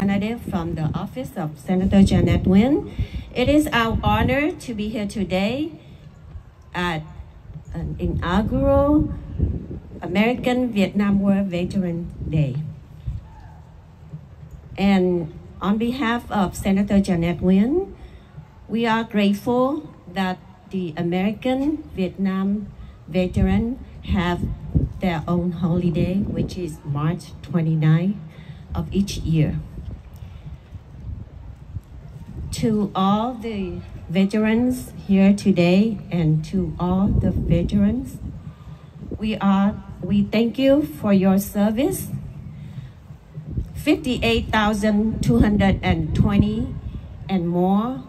representative from the office of Senator Janet Wynn. It is our honor to be here today at an inaugural American Vietnam War Veteran Day. And on behalf of Senator Janet Wynn, we are grateful that the American Vietnam veterans have their own holiday, which is March 29 of each year. To all the veterans here today and to all the veterans, we thank you for your service. 58,220 and more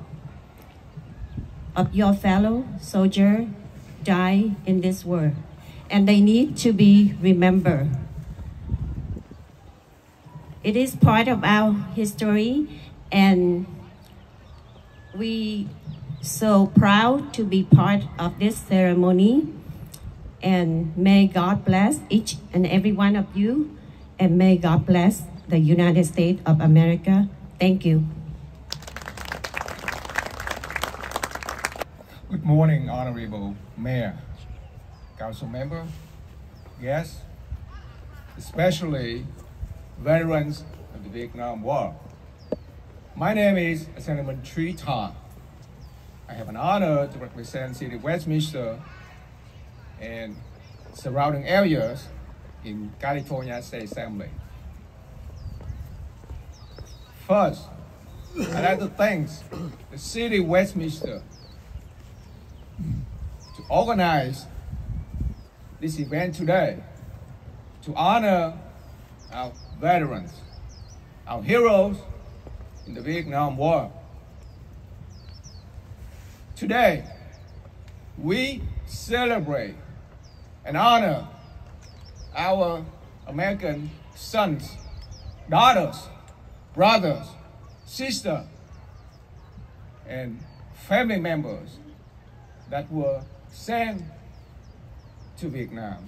of your fellow soldiers die in this war, and they need to be remembered. It is part of our history, and we so proud to be part of this ceremony. And may God bless each and every one of you, and may God bless the United States of America. Thank you. Good morning, Honorable Mayor, Council Member, guests, especially veterans of the Vietnam War. My name is Senator Tri Tha. I have an honor to represent City of Westminster and surrounding areas in California State Assembly. First, I'd like to thank the City of Westminster to organize this event today to honor our veterans, our heroes in the Vietnam War. Today, we celebrate and honor our American sons, daughters, brothers, sisters, and family members that were sent to Vietnam.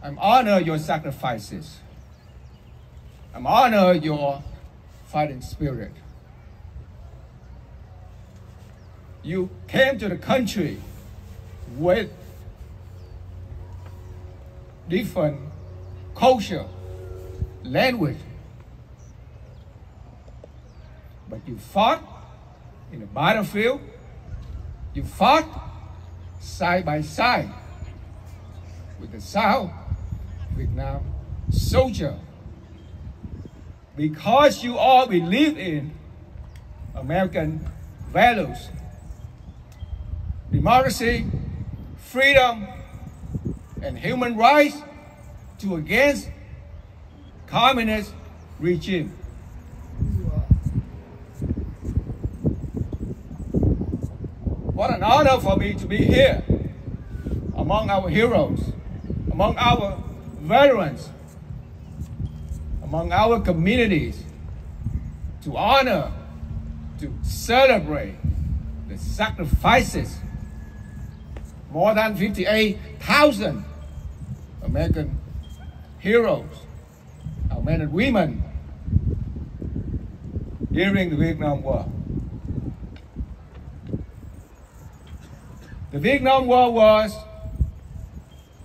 I'm honored your sacrifices. I'm honored your fighting spirit. You came to the country with different culture, language, but you fought in the battlefield. You fought side by side with the South Vietnam soldier, because you all believe in American values, democracy, freedom, and human rights to against communist regime. What an honor for me to be here among our heroes, among our veterans, among our communities, to honor, to celebrate the sacrifices. More than 58,000 American heroes, our men and women, during the Vietnam War. The Vietnam War was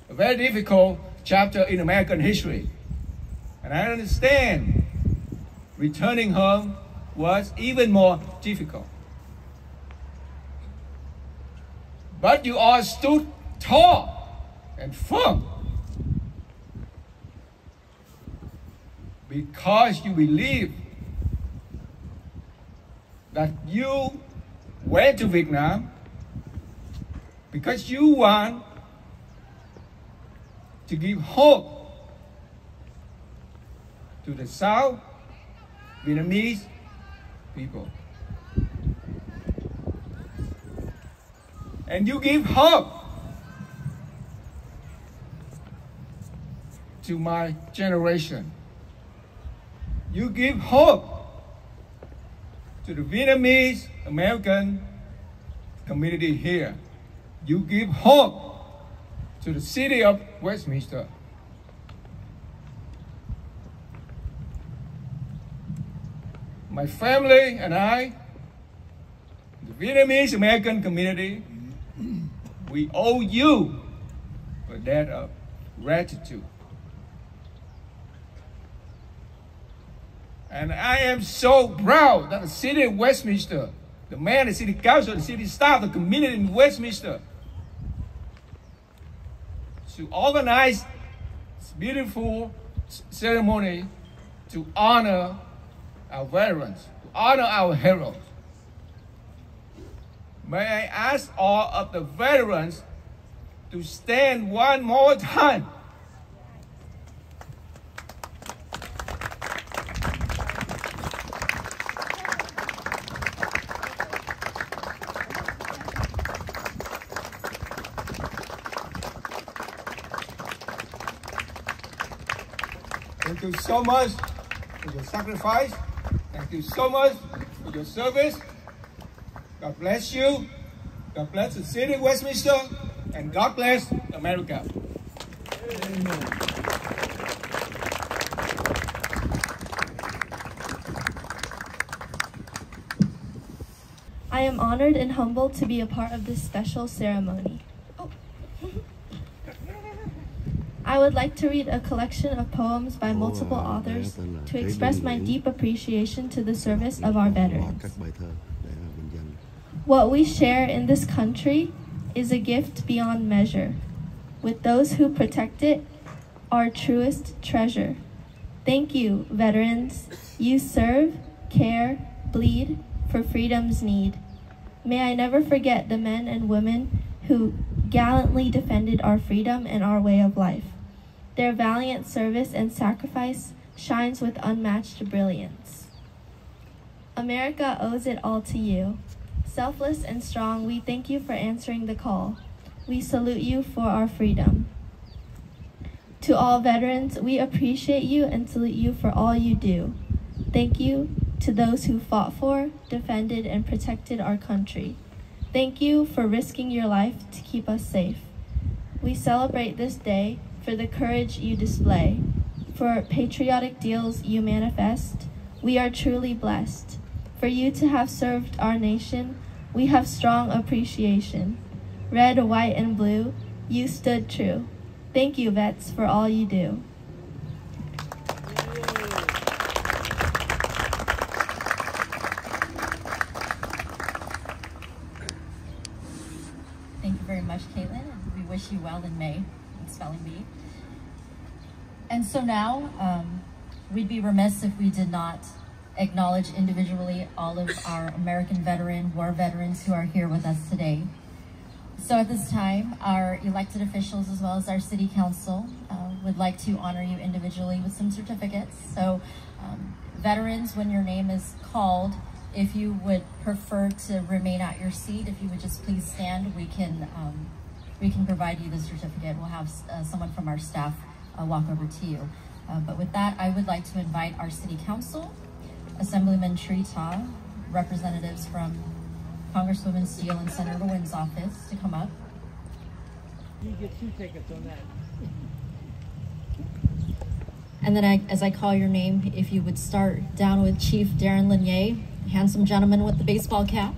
a very difficult chapter in American history. And I understand returning home was even more difficult. But you all stood tall and firm because you believe that you went to Vietnam because you want to give hope to the South Vietnamese people. And you give hope to my generation. You give hope to the Vietnamese American community here. You give hope to the city of Westminster. My family and I, the Vietnamese American community, we owe you a debt of gratitude. And I am so proud that the city of Westminster, the mayor, the city council, the city staff, the community in Westminster, to organize this beautiful ceremony to honor our veterans, to honor our heroes. May I ask all of the veterans to stand one more time. Thank you so much for your sacrifice. Thank you so much for your service. God bless you. God bless the city of Westminster. And God bless America. Amen. I am honored and humbled to be a part of this special ceremony. I would like to read a collection of poems by multiple authors to express my deep appreciation to the service of our veterans. What we share in this country is a gift beyond measure. With those who protect it, our truest treasure. Thank you, veterans. You serve, care, bleed for freedom's need. May I never forget the men and women who gallantly defended our freedom and our way of life. Their valiant service and sacrifice shines with unmatched brilliance. America owes it all to you. Selfless and strong, we thank you for answering the call. We salute you for our freedom. To all veterans, we appreciate you and salute you for all you do. Thank you to those who fought for, defended, and protected our country. Thank you for risking your life to keep us safe. We celebrate this day for the courage you display. For patriotic deals you manifest, we are truly blessed. For you to have served our nation, we have strong appreciation. Red, white, and blue, you stood true. Thank you, vets, for all you do. Thank you very much, Caitlin, and we wish you well in May. Spelling bee. And so now, we'd be remiss if we did not acknowledge individually all of our American war veterans who are here with us today. So at this time, our elected officials as well as our city council would like to honor you individually with some certificates. So veterans, when your name is called, if you would prefer to remain at your seat, if you would just please stand, we can provide you the certificate. We'll have someone from our staff walk over to you. But with that, I would like to invite our city council, Assemblyman Trita, representatives from Congresswoman Steele and Senator Wynn's office to come up. You get 2 tickets on that. And then as I call your name, if you would start down with Chief Darren Lanier, handsome gentleman with the baseball cap.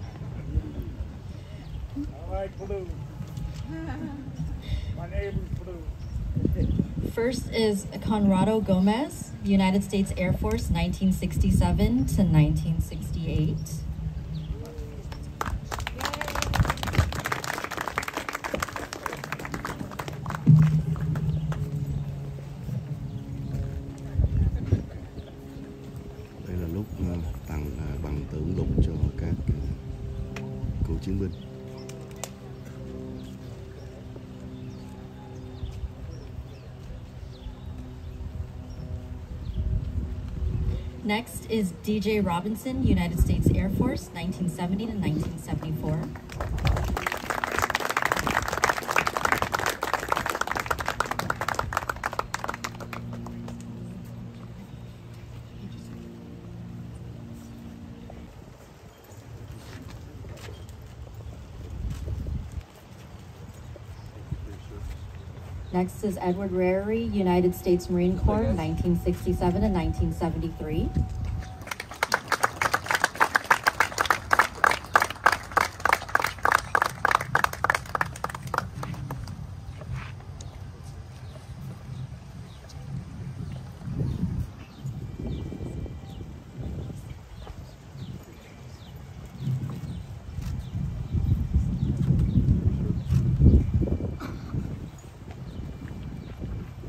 All right, blue. My neighbor's blue. First is Conrado Gomez, United States Air Force, 1967 to 1968. Đây là lúc tặng bằng tưởng lục cho các cựu chiến binh. Next is DJ Robinson, United States Air Force, 1970 to 1974. Next is Edward Rarey, United States Marine Corps, 1967 and 1973.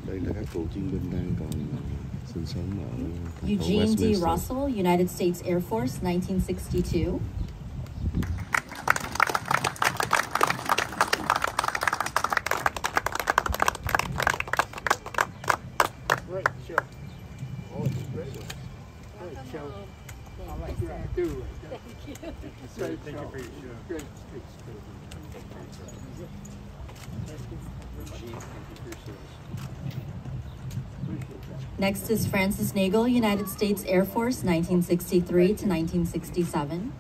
Đây là các cựu chiến binh đang còn sinh sống ở thành phố Eugene D. Westminster. Russell, United States Air Force, 1962. Great show. Oh, it's great. Great show. I like that too. Thank you. Thank you for your show. Great. Next is Francis Nagel, United States Air Force, 1963 to 1967.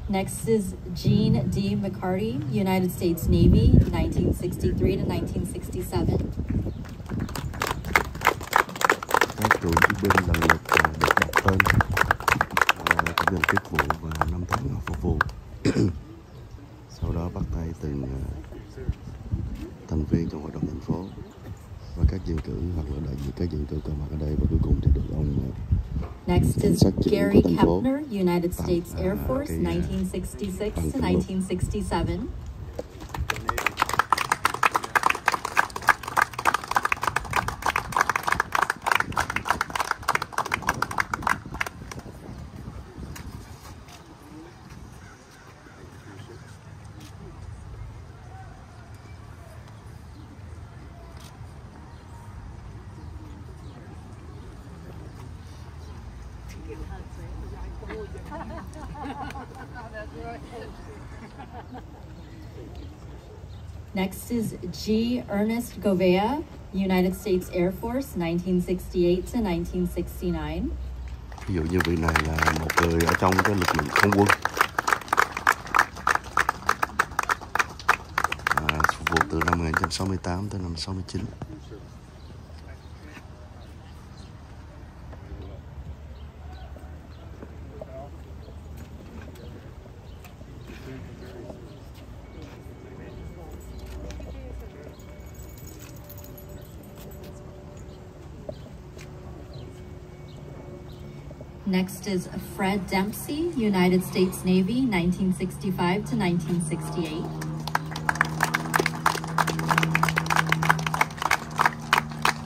Next is Gene D. McCarty, United States Navy, 1963 to 1967. Các cựu chiến binh lần lượt được đặt tên, cũng như chức vụ và năm tháng phục vụ. Sau đó bắt tay từng thành viên trong hội đồng thành phố và các dân cử hoặc là đại diện các dân cử có mặt ở đây, và cuối cùng thì được ông Next is cảnh sát trưởng Gary của thành phố Kepner, United States Air Force, cái 1966 bằng to kỷ lục. 1967. Next is G. Ernest Govea, United States Air Force, 1968 to 1969. Ví dụ như vị này là một người ở trong cái lực lượng không quân, phục vụ từ năm 1968 tới năm 69. Next is Fred Dempsey, United States Navy, 1965 to 1968.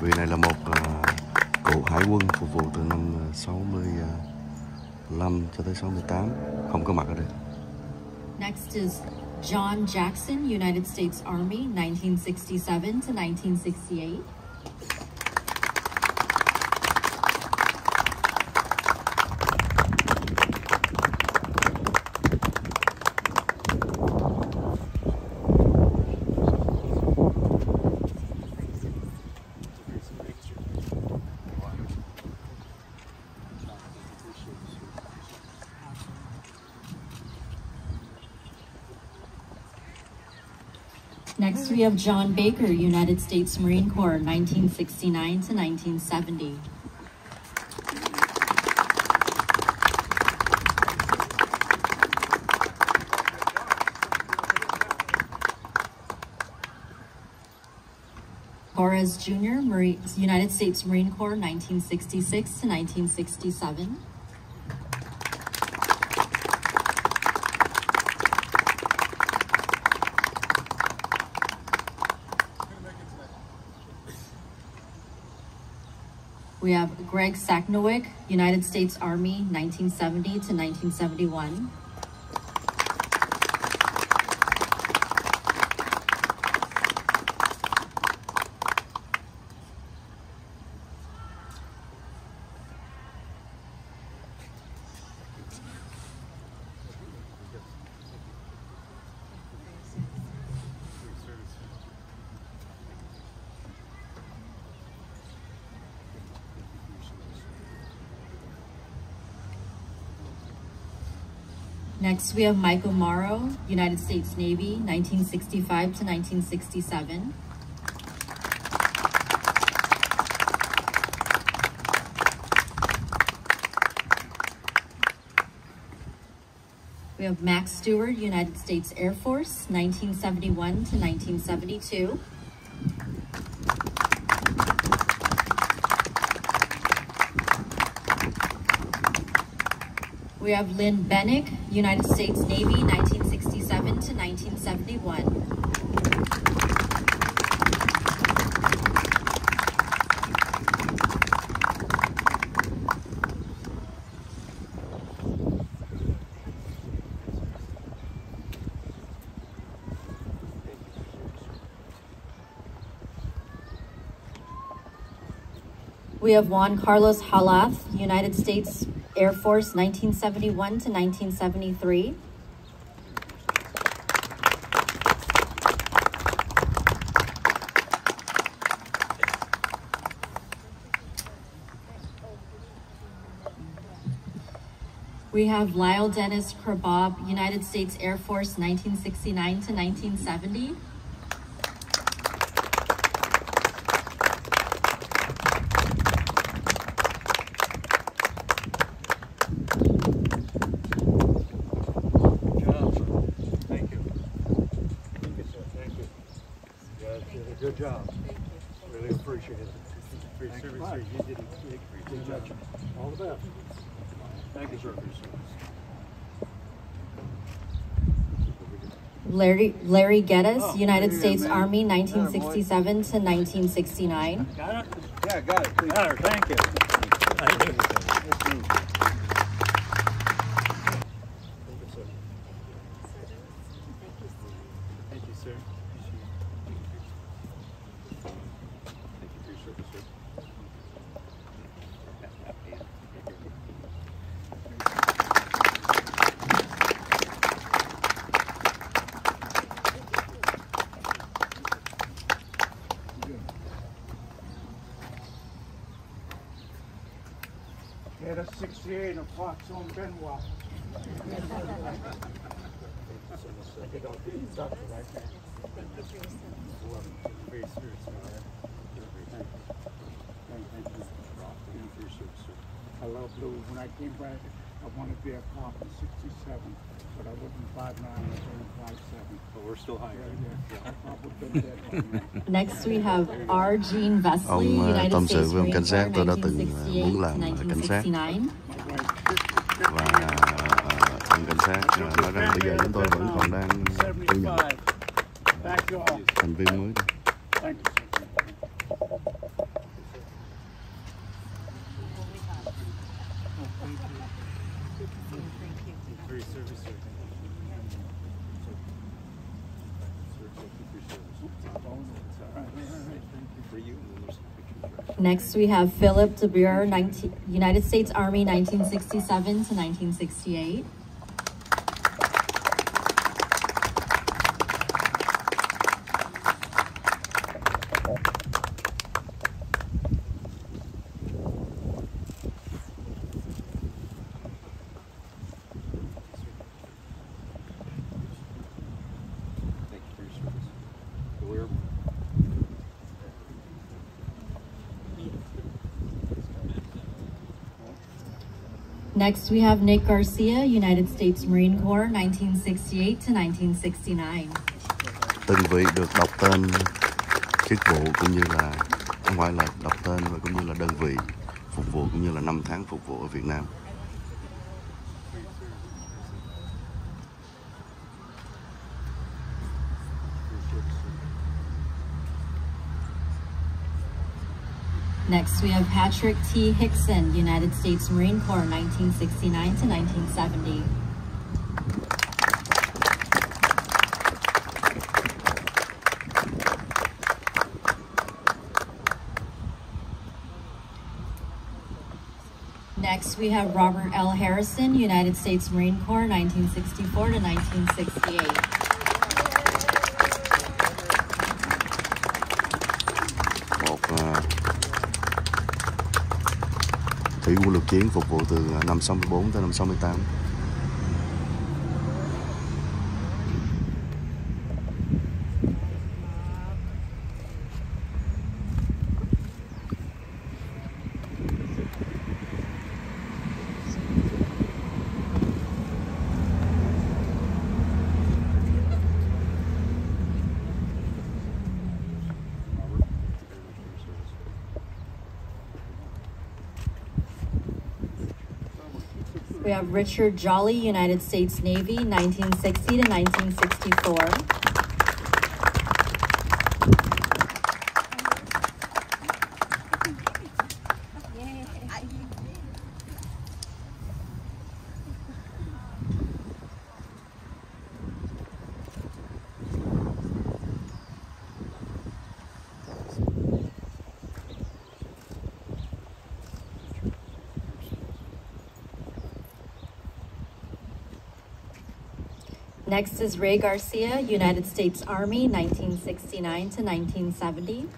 Vị này là một cựu hải quân phục vụ từ năm 65 cho tới 68, không có mặt ở đây. Next is John Jackson, United States Army, 1967 to 1968. Next, we have John Baker, United States Marine Corps, 1969 to 1970. Torres Jr., United States Marine Corps, 1966 to 1967. We have Greg Sacknowick, United States Army, 1970 to 1971. Next, we have Michael Morrow, United States Navy, 1965 to 1967. We have Max Stewart, United States Air Force, 1971 to 1972. We have Lynn Bennick, United States Navy, 1967 to 1971. We have Juan Carlos Halath, United States Air Force, 1971 to 1973. We have Lyle Dennis Krabab, United States Air Force, 1969 to 1970. Good job. Really appreciate it. Great service, sir. You did a good job. All the best. Thank you, sir, for your service. Larry Geddes, United States Army, 1967 to 1969. Got it? Yeah, got it. Got it. Thank you. Thank you. Thank you, sir. Yeah, that's 68 o'clock on Benoit. I love blue. When I came back, I wanted to be a cop in 67, but I wasn't 5'9", I was only 5'7". But we're still high. I probably been dead by now. Next, we have R. Gene Vesley, Ông United tâm sự States với ông cảnh Marine sát, Corps, tôi đã từng 1968 muốn làm cảnh sát, 1969. và ông cảnh sát nói rằng bây giờ chúng tôi vẫn còn đang thu nhận thành viên mới. Next, we have Philip DeBuer, United States Army, 1967 to 1968. Next, we have Nick Garcia, United States Marine Corps, 1968 to 1969. Từng vị được đọc tên chức vụ cũng như là không phải là đọc tên và cũng như là đơn vị phục vụ cũng như là năm tháng phục vụ ở Việt Nam. Next, we have Patrick T. Hickson, United States Marine Corps, 1969 to 1970. Next, we have Robert L. Harrison, United States Marine Corps, 1964 to 1968. Thủy quân lục chiến phục vụ từ năm 64 tới năm 68. We have Richard Jolly, United States Navy, 1960 to 1964. Next is Ray Garcia, United States Army, 1969 to 1970.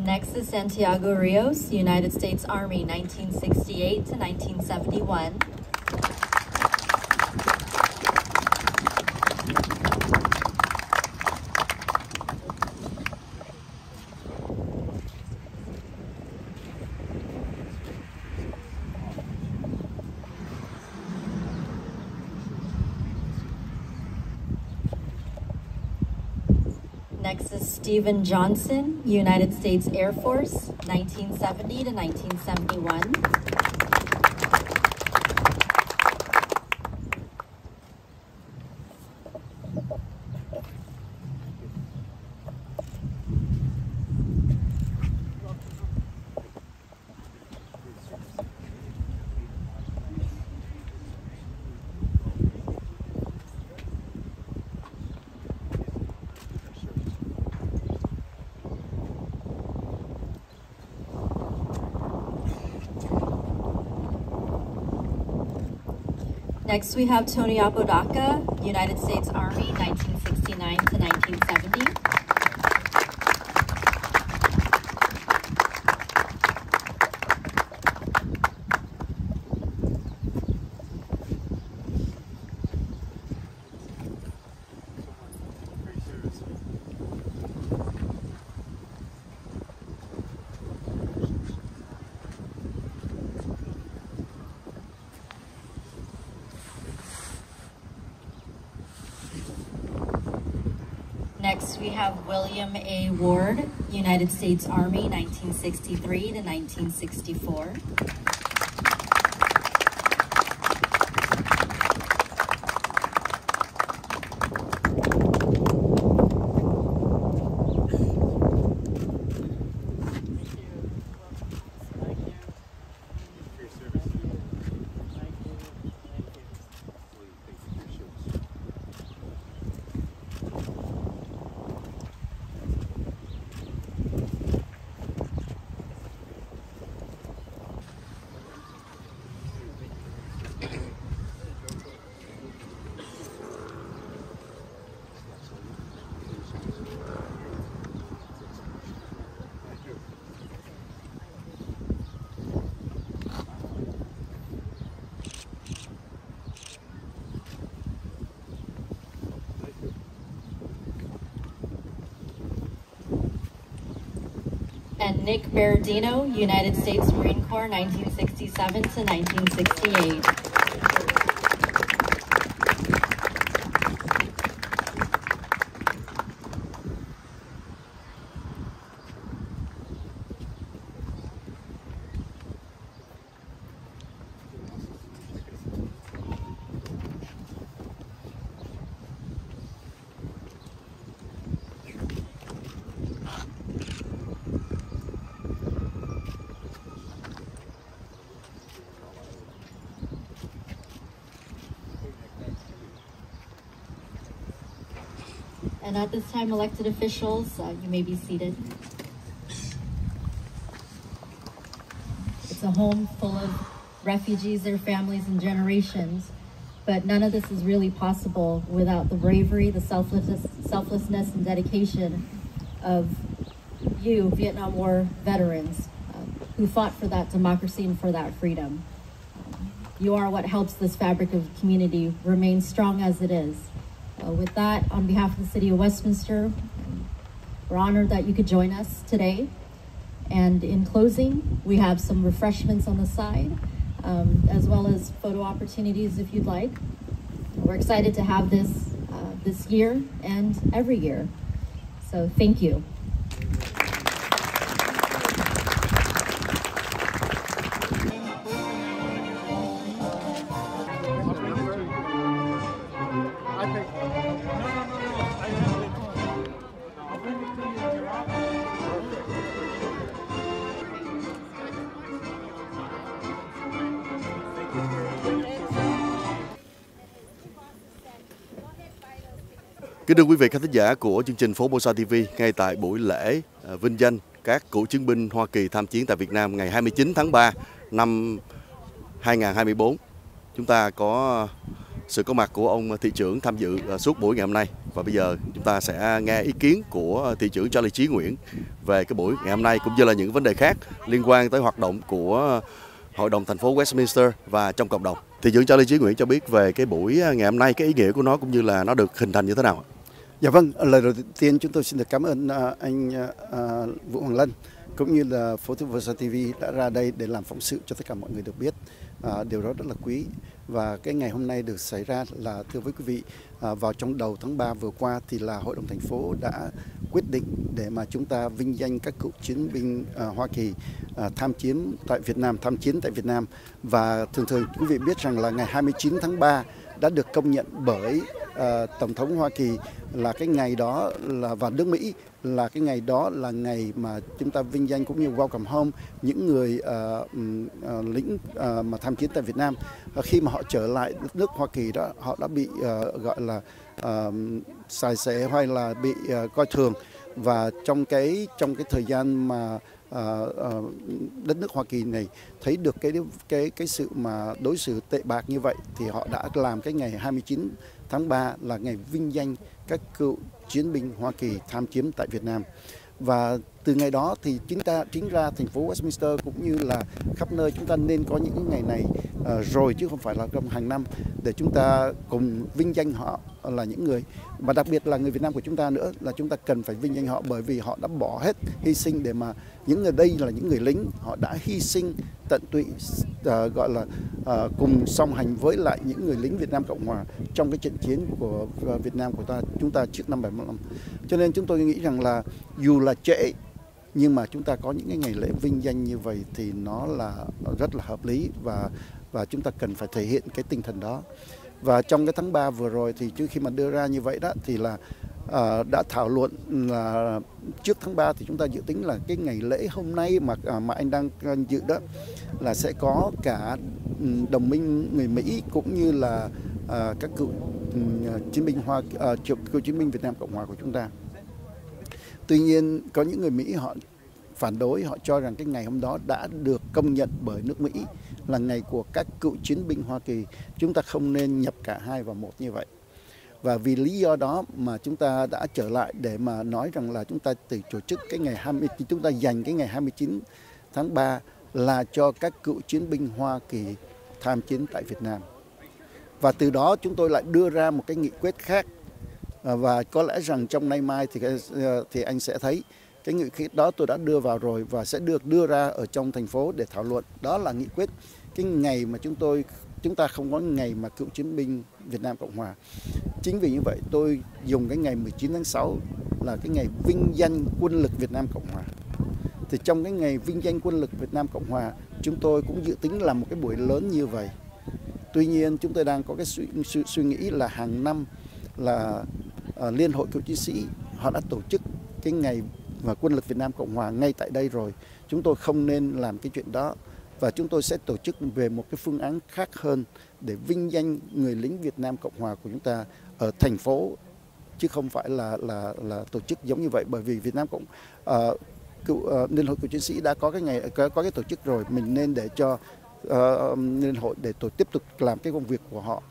Next is Santiago Rios, United States Army, 1968 to 1971. Next is Stephen Johnson, United States Air Force, 1970 to 1971. Next, we have Tony Apodaca, United States Army, 1969 to 1970. Next, we have William A. Ward, United States Army, 1963 to 1964. And Nick Berardino, United States Marine Corps, 1967 to 1968. And at this time, elected officials, you may be seated. It's a home full of refugees, their families, and generations. But none of this is really possible without the bravery, the selflessness and dedication of you, Vietnam War veterans. who fought for that democracy and for that freedom. You are what helps this fabric of community remain strong as it is. With that, on behalf of the City of Westminster, we're honored that you could join us today. And in closing, we have some refreshments on the side, as well as photo opportunities if you'd like. We're excited to have this this year and every year. So thank you. Kính thưa quý vị khán thính giả của chương trình Phố Bolsa TV, ngay tại buổi lễ vinh danh các cựu chiến binh Hoa Kỳ tham chiến tại Việt Nam ngày 29 tháng 3 năm 2024, chúng ta có sự có mặt của ông thị trưởng tham dự suốt buổi ngày hôm nay. Và bây giờ chúng ta sẽ nghe ý kiến của thị trưởng Charlie Chí Nguyễn về cái buổi ngày hôm nay cũng như là những vấn đề khác liên quan tới hoạt động của Hội đồng thành phố Westminster và trong cộng đồng. Thị trưởng Charlie Chí Nguyễn cho biết về cái buổi ngày hôm nay, cái ý nghĩa của nó cũng như là nó được hình thành như thế nào. Dạ vâng, lời đầu tiên chúng tôi xin được cảm ơn anh Vũ Hoàng Lân cũng như là Phố Thị Bolsa TV đã ra đây để làm phóng sự cho tất cả mọi người được biết. Điều đó rất là quý. Và cái ngày hôm nay được xảy ra là, thưa với quý vị, vào trong đầu tháng 3 vừa qua thì là Hội đồng thành phố đã quyết định để mà chúng ta vinh danh các cựu chiến binh Hoa Kỳ tham chiến tại Việt Nam, tham chiến tại Việt Nam. Và thường quý vị biết rằng là ngày 29 tháng 3 đã được công nhận bởi Tổng thống Hoa Kỳ là cái ngày đó là, và nước Mỹ là cái ngày đó là ngày mà chúng ta vinh danh cũng như welcome home những người lính mà tham chiến tại Việt Nam. Khi mà họ trở lại đất nước Hoa Kỳ đó, họ đã bị gọi là xài xẻ hay là bị coi thường. Và trong cái thời gian mà đất nước Hoa Kỳ này thấy được cái sự mà đối xử tệ bạc như vậy thì họ đã làm cái ngày 29 tháng 3 là ngày vinh danh các cựu chiến binh Hoa Kỳ tham chiến tại Việt Nam. Và từ ngày đó thì chính ra thành phố Westminster cũng như là khắp nơi chúng ta nên có những ngày này rồi, chứ không phải là trong hàng năm, để chúng ta cùng vinh danh họ là những người, và đặc biệt là người Việt Nam của chúng ta nữa, là chúng ta cần phải vinh danh họ bởi vì họ đã bỏ hết, hy sinh để mà những người đây là những người lính, họ đã hy sinh tận tụy, gọi là cùng song hành với lại những người lính Việt Nam Cộng Hòa trong cái trận chiến của Việt Nam của chúng ta trước năm 75. Cho nên chúng tôi nghĩ rằng là dù là trễ nhưng mà chúng ta có những cái ngày lễ vinh danh như vậy thì nó là rất là hợp lý, và chúng ta cần phải thể hiện cái tinh thần đó. Và trong cái tháng 3 vừa rồi thì trước khi mà đưa ra như vậy đó thì là đã thảo luận là trước tháng 3 thì chúng ta dự tính là cái ngày lễ hôm nay mà anh đang dự đó là sẽ có cả đồng minh người Mỹ cũng như là các cựu chiến binh Việt Nam Cộng Hòa của chúng ta. Tuy nhiên có những người Mỹ họ phản đối, họ cho rằng cái ngày hôm đó đã được công nhận bởi nước Mỹ là ngày của các cựu chiến binh Hoa Kỳ. Chúng ta không nên nhập cả hai vào một như vậy. Và vì lý do đó mà chúng ta đã trở lại để mà nói rằng là chúng ta từ tổ chức cái ngày chúng ta dành cái ngày 29 tháng 3 là cho các cựu chiến binh Hoa Kỳ tham chiến tại Việt Nam. Và từ đó chúng tôi lại đưa ra một cái nghị quyết khác. Và có lẽ rằng trong nay mai thì anh sẽ thấy cái nghị quyết đó tôi đã đưa vào rồi và sẽ được đưa ra ở trong thành phố để thảo luận. Đó là nghị quyết cái ngày mà chúng ta không có ngày mà cựu chiến binh Việt Nam Cộng Hòa. Chính vì như vậy tôi dùng cái ngày 19 tháng 6 là cái ngày vinh danh quân lực Việt Nam Cộng Hòa. Thì trong cái ngày vinh danh quân lực Việt Nam Cộng Hòa, chúng tôi cũng dự tính làm một cái buổi lớn như vậy. Tuy nhiên chúng tôi đang có cái suy nghĩ là hàng năm là Liên hội cựu chiến sĩ họ đã tổ chức cái ngày và quân lực Việt Nam Cộng Hòa ngay tại đây rồi. Chúng tôi không nên làm cái chuyện đó, và chúng tôi sẽ tổ chức về một cái phương án khác hơn để vinh danh người lính Việt Nam Cộng Hòa của chúng ta ở thành phố, chứ không phải là tổ chức giống như vậy. Bởi vì Việt Nam Liên hội cựu chiến sĩ đã có cái ngày có cái tổ chức rồi, mình nên để cho Liên hội để tiếp tục làm cái công việc của họ.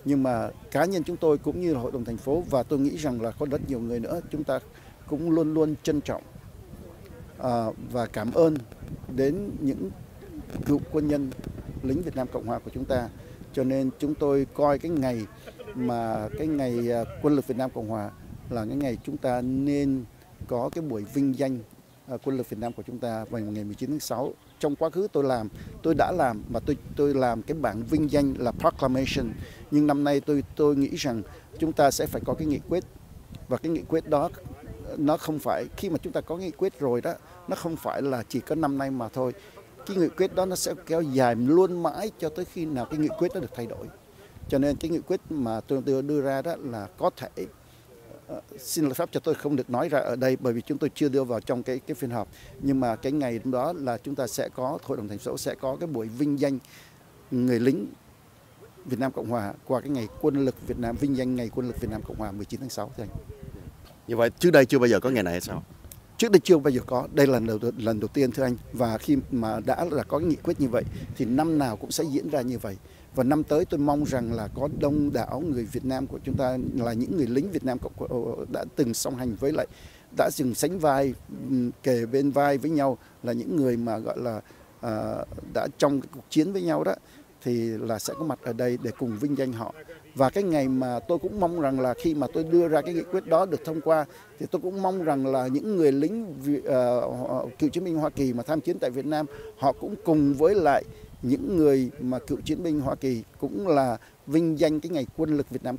Nhưng mà cá nhân chúng tôi cũng như là hội đồng thành phố, và tôi nghĩ rằng là có rất nhiều người nữa, chúng ta cũng luôn luôn trân trọng và cảm ơn đến những cựu quân nhân lính Việt Nam Cộng Hòa của chúng ta. Cho nên chúng tôi coi cái ngày quân lực Việt Nam Cộng Hòa là cái ngày chúng ta nên có cái buổi vinh danh quân lực Việt Nam của chúng ta vào ngày 19 tháng 6. Trong quá khứ tôi đã làm và tôi làm cái bảng vinh danh là proclamation. Nhưng năm nay tôi nghĩ rằng chúng ta sẽ phải có cái nghị quyết, và cái nghị quyết đó nó không phải, khi mà chúng ta có nghị quyết rồi đó, nó không phải là chỉ có năm nay mà thôi. Cái nghị quyết đó nó sẽ kéo dài luôn mãi cho tới khi nào cái nghị quyết đó được thay đổi. Cho nên cái nghị quyết mà tôi đưa ra đó là có thể, xin lỗi phép cho tôi không được nói ra ở đây bởi vì chúng tôi chưa đưa vào trong cái phiên họp. Nhưng mà cái ngày đó là chúng ta sẽ có, Hội đồng thành phố sẽ có cái buổi vinh danh người lính Việt Nam Cộng Hòa qua cái ngày quân lực Việt Nam, vinh danh ngày quân lực Việt Nam Cộng Hòa 19 tháng 6 thưa anh. Như vậy trước đây chưa bao giờ có ngày này hay sao? Trước đây chưa bao giờ có, đây là lần đầu tiên thưa anh. Và khi mà đã là có nghị quyết như vậy thì năm nào cũng sẽ diễn ra như vậy. Và năm tới tôi mong rằng là có đông đảo người Việt Nam của chúng ta, là những người lính Việt Nam đã từng song hành với lại, đã từng sánh vai, kề bên vai với nhau, là những người mà gọi là đã trong cái cuộc chiến với nhau đó, thì là sẽ có mặt ở đây để cùng vinh danh họ. Và cái ngày mà tôi cũng mong rằng là khi mà tôi đưa ra cái nghị quyết đó được thông qua, thì tôi cũng mong rằng là những người lính cựu chiến binh Hoa Kỳ mà tham chiến tại Việt Nam, họ cũng cùng với lại những người mà cựu chiến binh Hoa Kỳ cũng là vinh danh cái ngày quân lực Việt Nam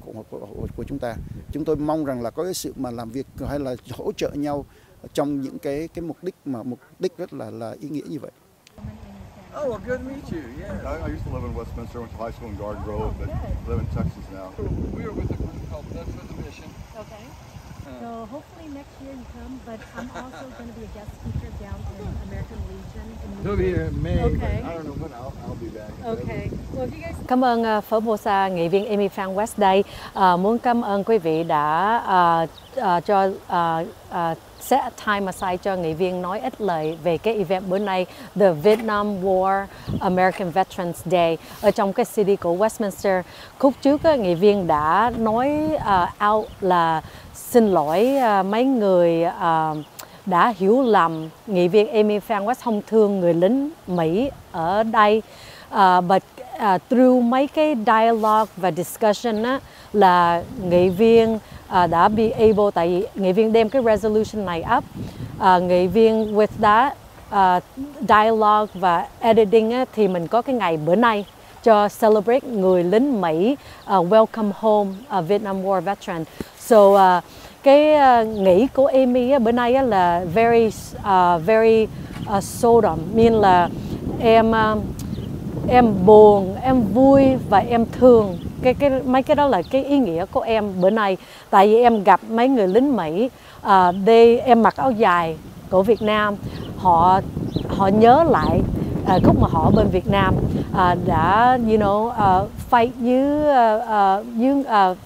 của chúng ta. Chúng tôi mong rằng là có cái sự mà làm việc hay là hỗ trợ nhau trong những cái mục đích rất là ý nghĩa như vậy. Oh, well, good to meet you. Yeah. I used to live in Westminster, went to high school in Garden Grove, but live in Texas now. We were with a group called That's with the Mission. Okay. So hopefully next year you come, but I'm also going to be a guest speaker down in American Legion. You'll be here in May, Okay. but I don't know when I'll be back. Okay. Well, if you guys... Cảm ơn Phó Bolsa, nghị viên Amy Phan West đây. Muốn cảm ơn quý vị đã cho set time aside cho nghị viên nói ít lời về cái event bữa nay, The Vietnam War American Veterans Day ở trong cái city của Westminster. Khúc trước nghị viên đã nói out là xin lỗi mấy người đã hiểu lầm nghị viên Amy Phan West không thương người lính Mỹ ở đây. But through mấy cái dialogue và discussion á, là nghị viên đã be able, tại vì nghị viên đem cái resolution này up, nghị viên with that dialogue và editing á, thì mình có cái ngày bữa nay cho celebrate người lính Mỹ welcome home Vietnam War veteran. So cái nghĩ của Amy á, bữa nay á, là very solemn, mean là em buồn, em vui và em thương. Mấy cái đó là cái ý nghĩa của em bữa nay. Tại vì em gặp mấy người lính Mỹ, em mặc áo dài của Việt Nam, họ nhớ lại lúc mà họ bên Việt Nam đã fight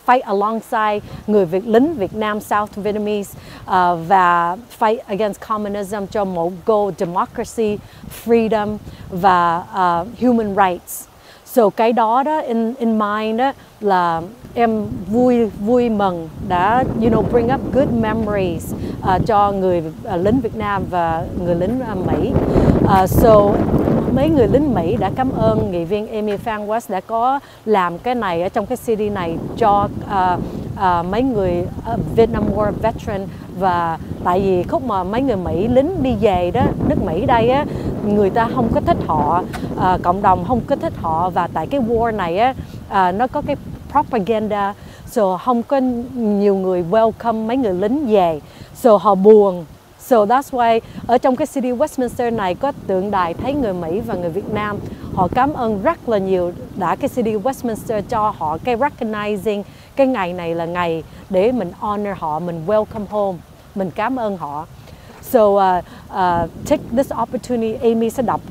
fight alongside người lính Việt Nam South Vietnamese và fight against communism cho một goal democracy, freedom và human rights. So cái đó in mind đó là em vui mừng đã bring up good memories cho người lính Việt Nam và người lính Mỹ. So mấy người lính Mỹ đã cảm ơn nghị viên Amy Phan West đã có làm cái này ở trong cái city này cho mấy người Vietnam War veteran. Và tại vì khúc mà mấy người Mỹ lính đi về đó, nước Mỹ đây á, người ta không có thích họ, cộng đồng không có thích họ, và tại cái war này á, nó có cái propaganda, so không có nhiều người welcome mấy người lính về, so họ buồn. So that's why ở trong cái city Westminster này có tượng đài thấy người Mỹ và người Việt Nam. Họ cảm ơn rất là nhiều đã cái city Westminster cho họ cái recognizing cái ngày này là ngày để mình honor họ, mình welcome home, mình cảm ơn họ. So take this opportunity, Amy sẽ đọc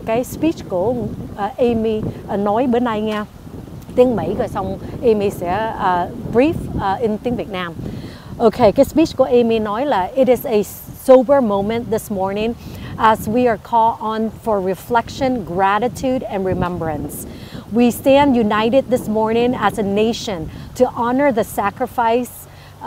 cái speech của Amy nói bữa nay nha, tiếng Mỹ, rồi xong Amy sẽ brief in tiếng Việt Nam. Okay, cái speech của Amy nói là it is a sober moment this morning as we are called on for reflection, gratitude and remembrance. We stand united this morning as a nation to honor the sacrifice,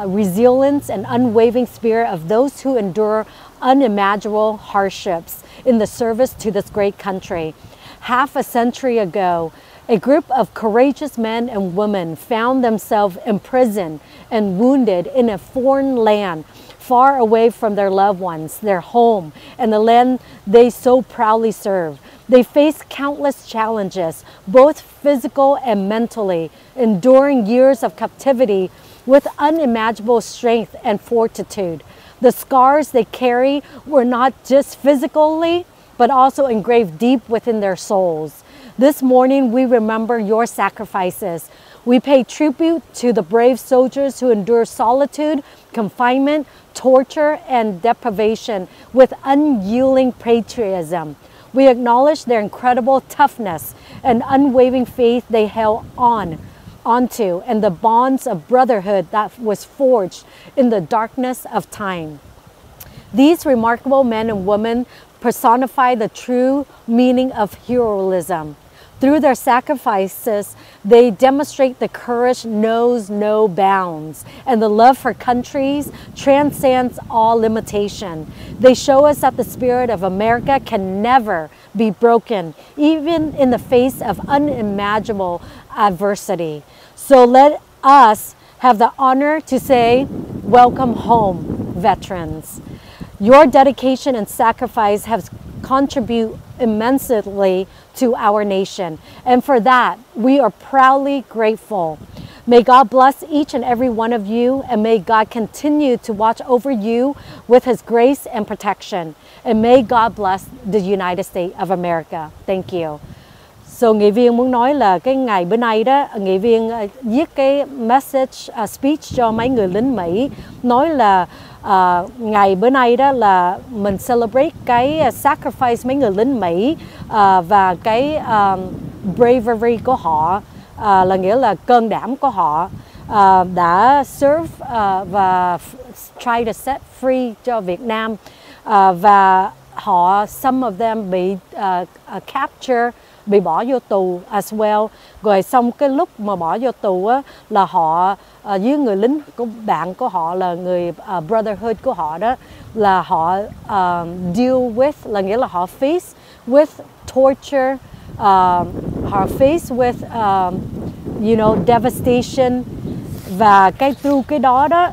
resilience and unwavering spirit of those who endure unimaginable hardships in the service to this great country. Half a century ago, a group of courageous men and women found themselves imprisoned and wounded in a foreign land, far away from their loved ones, their home, and the land they so proudly serve. They faced countless challenges, both physical and mentally, enduring years of captivity with unimaginable strength and fortitude. The scars they carry were not just physically, but also engraved deep within their souls. This morning, we remember your sacrifices. We pay tribute to the brave soldiers who endure solitude, confinement, torture, and deprivation with unyielding patriotism. We acknowledge their incredible toughness and unwavering faith they held onto, and the bonds of brotherhood that was forged in the darkness of time. These remarkable men and women personify the true meaning of heroism. Through their sacrifices, they demonstrate the courage knows no bounds, and the love for countries transcends all limitation. They show us that the spirit of America can never be broken, even in the face of unimaginable adversity. So let us have the honor to say, welcome home, veterans. Your dedication and sacrifice have contributed immensely to our nation, and for that we are proudly grateful. May God bless each and every one of you, and may God continue to watch over you with His grace and protection, and may God bless the United States of America. Thank you. So nghị viên muốn nói là cái ngày bữa nay đó, nghị viên viết cái message speech cho mấy người lính Mỹ, nói là ngày bữa nay đó là mình celebrate cái sacrifice mấy người lính Mỹ và cái bravery của họ, là nghĩa là can đảm của họ đã serve và try to set free cho Việt Nam, và họ some of them bị capture, bị bỏ vô tù as well. Rồi xong cái lúc mà bỏ vô tù á, là họ với người lính của bạn của họ là người brotherhood của họ đó, là họ deal with, là nghĩa là họ face with torture, họ face with you know, devastation, và cái từ cái đó đó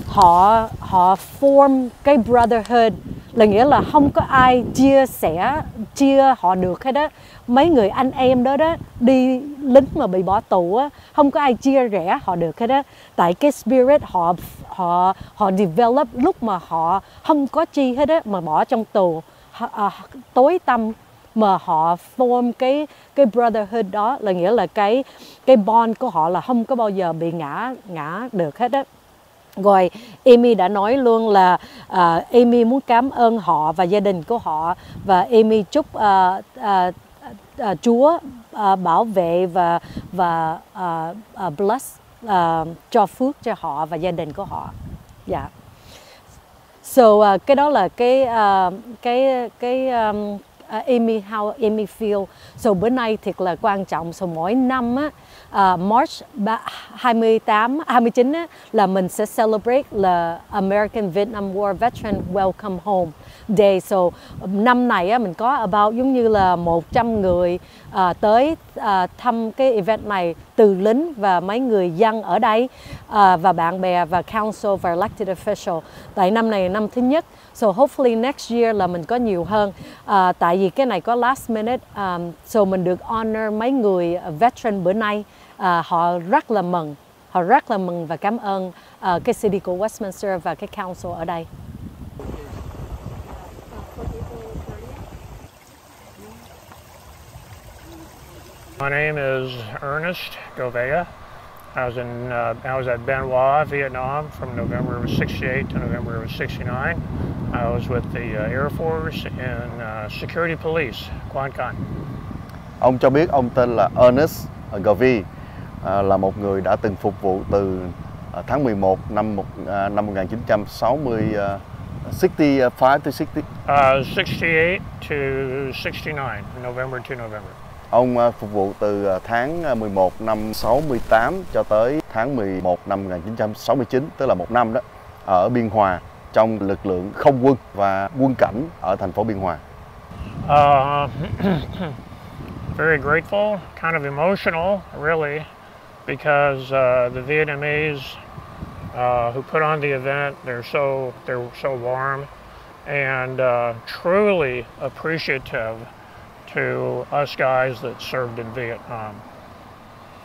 họ form cái brotherhood, là nghĩa là không có ai chia họ được hết đó. Mấy người anh em đó đi lính mà bị bỏ tù á, không có ai chia rẽ họ được hết đó. Tại cái spirit họ develop lúc mà họ không có chi hết á, mà bỏ trong tù tối tăm, mà họ form cái brotherhood đó, là nghĩa là cái bond của họ là không có bao giờ bị ngã được hết á. Rồi Amy đã nói luôn là Amy muốn cảm ơn họ và gia đình của họ, và Amy chúc Chúa bảo vệ và bless, cho phước cho họ và gia đình của họ. Yeah. So cái đó là cái Amy, how Amy feel. So bữa nay thiệt là quan trọng. So mỗi năm á, March 29 á, là mình sẽ celebrate là American Vietnam War Veteran Welcome Home Day. So năm này á, mình có about giống như là 100 người tới thăm cái event này, từ lính và mấy người dân ở đây, và bạn bè và council và elected official. Tại năm này là năm thứ nhất. So hopefully next year là mình có nhiều hơn. Tại vì cái này có last minute, so mình được honor mấy người veteran bữa nay. Họ rất là mừng và cảm ơn cái city của Westminster và cái council ở đây. My name is Ernest Govea. I was at Ben Hoa, Vietnam, from November of '68 to November of '69. I was with the Air Force and Security Police, Quan Can. Ông cho biết ông tên là Ernest Govea, là một người đã từng phục vụ từ tháng 11 năm 1960, 68 to 69, November to November. Ông phục vụ từ tháng 11 năm 68 cho tới tháng 11 năm 1969, tức là 1 năm đó, ở Biên Hòa trong lực lượng không quân và quân cảnh ở thành phố Biên Hòa. Very grateful, kind of emotional, really, because the Vietnamese who put on the event, they're so warm and truly appreciative to us guys that served in Vietnam.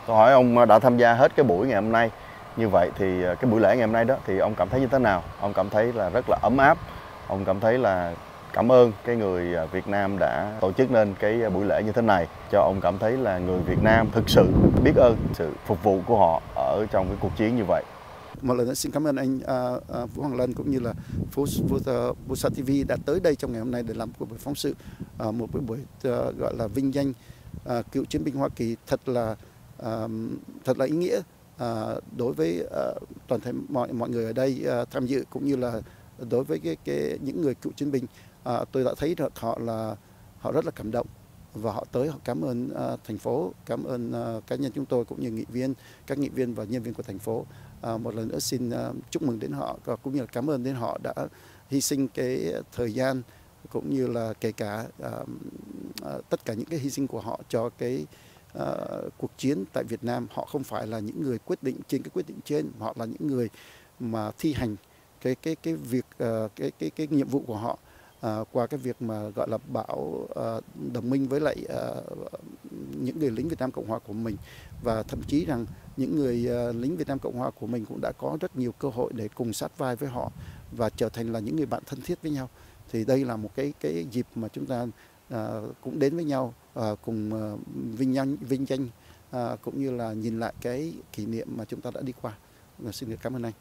Tôi hỏi ông đã tham gia hết cái buổi ngày hôm nay như vậy thì cái buổi lễ ngày hôm nay đó thì ông cảm thấy như thế nào? Ông cảm thấy là rất là ấm áp. Ông cảm thấy là cảm ơn cái người Việt Nam đã tổ chức nên cái buổi lễ như thế này, cho ông cảm thấy là người Việt Nam thực sự biết ơn sự phục vụ của họ ở trong cái cuộc chiến như vậy. Một lần nữa xin cảm ơn anh Vũ Hoàng Lân cũng như là Bolsa TV đã tới đây trong ngày hôm nay để làm một buổi phóng sự, một buổi gọi là vinh danh cựu chiến binh Hoa Kỳ thật là ý nghĩa đối với toàn thể mọi người ở đây tham dự, cũng như là đối với những người cựu chiến binh. Tôi đã thấy được họ rất là cảm động và họ tới, họ cảm ơn thành phố, cảm ơn cá nhân chúng tôi cũng như các nghị viên và nhân viên của thành phố. Một lần nữa xin chúc mừng đến họ, cũng như là cảm ơn đến họ đã hy sinh cái thời gian cũng như là kể cả tất cả những cái hy sinh của họ cho cái cuộc chiến tại Việt Nam. Họ không phải là những người quyết định trên cái quyết định trên, họ là những người mà thi hành cái việc cái nhiệm vụ của họ qua cái việc mà gọi là bảo đồng minh với lại những người lính Việt Nam Cộng Hòa của mình, và thậm chí rằng những người lính Việt Nam Cộng Hòa của mình cũng đã có rất nhiều cơ hội để cùng sát vai với họ và trở thành là những người bạn thân thiết với nhau. Thì đây là một cái dịp mà chúng ta cũng đến với nhau, cùng vinh danh cũng như là nhìn lại cái kỷ niệm mà chúng ta đã đi qua. Xin được cảm ơn anh.